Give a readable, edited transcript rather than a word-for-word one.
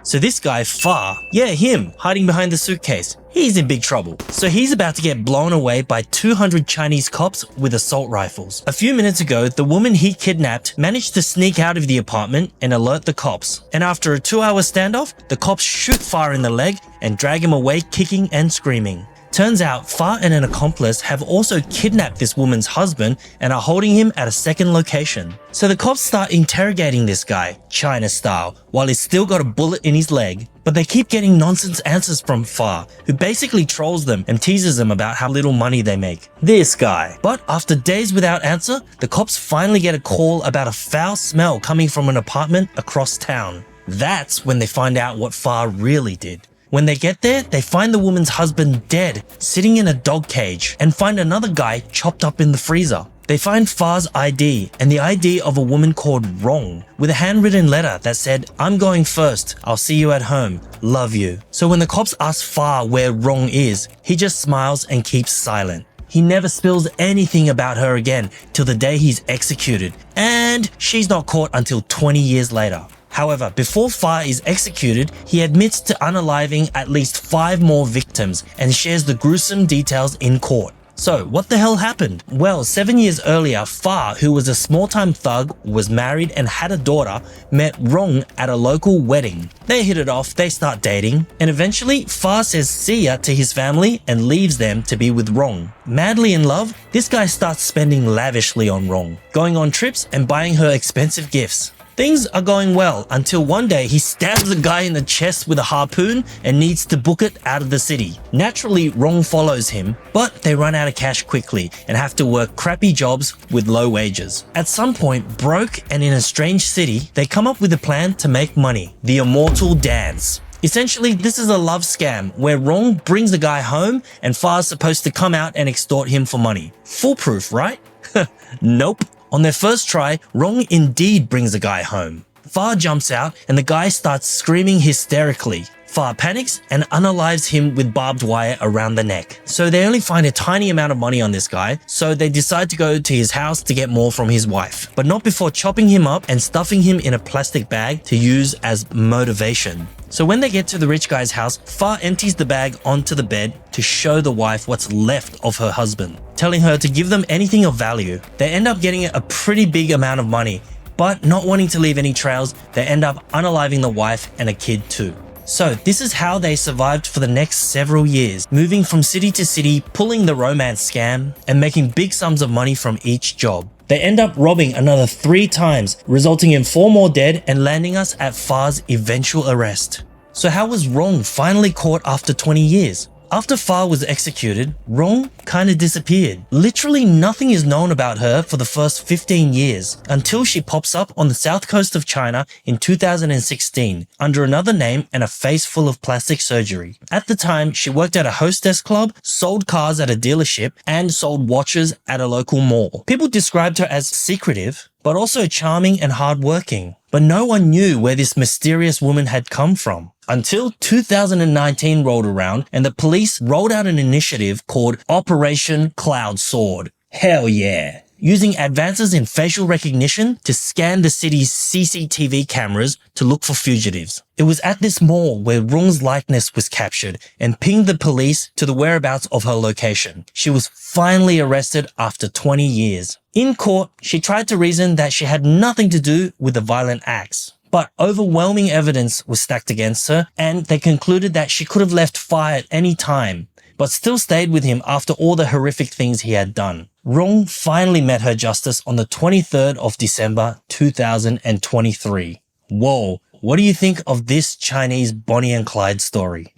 So this guy, Fa, yeah, him, hiding behind the suitcase, he's in big trouble. So he's about to get blown away by 200 Chinese cops with assault rifles. A few minutes ago, the woman he kidnapped managed to sneak out of the apartment and alert the cops. And after a 2-hour standoff, the cops shoot Fa in the leg and drag him away kicking and screaming. Turns out, Fa and an accomplice have also kidnapped this woman's husband and are holding him at a second location. So the cops start interrogating this guy, China style, while he's still got a bullet in his leg. But they keep getting nonsense answers from Fa, who basically trolls them and teases them about how little money they make. This guy. But after days without answer, the cops finally get a call about a foul smell coming from an apartment across town. That's when they find out what Fa really did. When they get there, they find the woman's husband dead, sitting in a dog cage, and find another guy chopped up in the freezer. They find Fa's ID and the ID of a woman called Rong, with a handwritten letter that said, "I'm going first, I'll see you at home, love you." So when the cops ask Fa where Rong is, he just smiles and keeps silent. He never spills anything about her again till the day he's executed, and she's not caught until 20 years later. However, before Fa is executed, he admits to unaliving at least 5 more victims and shares the gruesome details in court. So, what the hell happened? Well, 7 years earlier, Fa, who was a small-time thug, was married and had a daughter, met Rong at a local wedding. They hit it off, they start dating, and eventually, Fa says see ya to his family and leaves them to be with Rong. Madly in love, this guy starts spending lavishly on Rong, going on trips and buying her expensive gifts. Things are going well until one day he stabs a guy in the chest with a harpoon and needs to book it out of the city. Naturally, Rong follows him, but they run out of cash quickly and have to work crappy jobs with low wages. At some point, broke and in a strange city, they come up with a plan to make money: the immortal dance. Essentially, this is a love scam where Rong brings the guy home and Fa's supposed to come out and extort him for money. Foolproof, right? Nope. On their first try, Rong indeed brings the guy home. Fa jumps out and the guy starts screaming hysterically. Fa panics and unalives him with barbed wire around the neck. So they only find a tiny amount of money on this guy, so they decide to go to his house to get more from his wife, but not before chopping him up and stuffing him in a plastic bag to use as motivation. So when they get to the rich guy's house, Fa empties the bag onto the bed to show the wife what's left of her husband, telling her to give them anything of value. They end up getting a pretty big amount of money, but not wanting to leave any trails, they end up unaliving the wife and a kid too. So this is how they survived for the next several years, moving from city to city, pulling the romance scam, and making big sums of money from each job. They end up robbing another 3 times, resulting in 4 more dead and landing us at Fa's eventual arrest. So how was Rong finally caught after 20 years? After Fa was executed, Rong kinda disappeared. Literally nothing is known about her for the first 15 years, until she pops up on the south coast of China in 2016, under another name and a face full of plastic surgery. At the time, she worked at a hostess club, sold cars at a dealership, and sold watches at a local mall. People described her as secretive, but also charming and hardworking. But no one knew where this mysterious woman had come from. Until 2019 rolled around and the police rolled out an initiative called Operation Cloud Sword. Hell yeah. Using advances in facial recognition to scan the city's CCTV cameras to look for fugitives. It was at this mall where Rong's likeness was captured and pinged the police to the whereabouts of her location. She was finally arrested after 20 years. In court, she tried to reason that she had nothing to do with the violent acts. But overwhelming evidence was stacked against her, and they concluded that she could have left Fa at any time, but still stayed with him after all the horrific things he had done. Rong finally met her justice on the 23rd of December 2023. Whoa, what do you think of this Chinese Bonnie and Clyde story?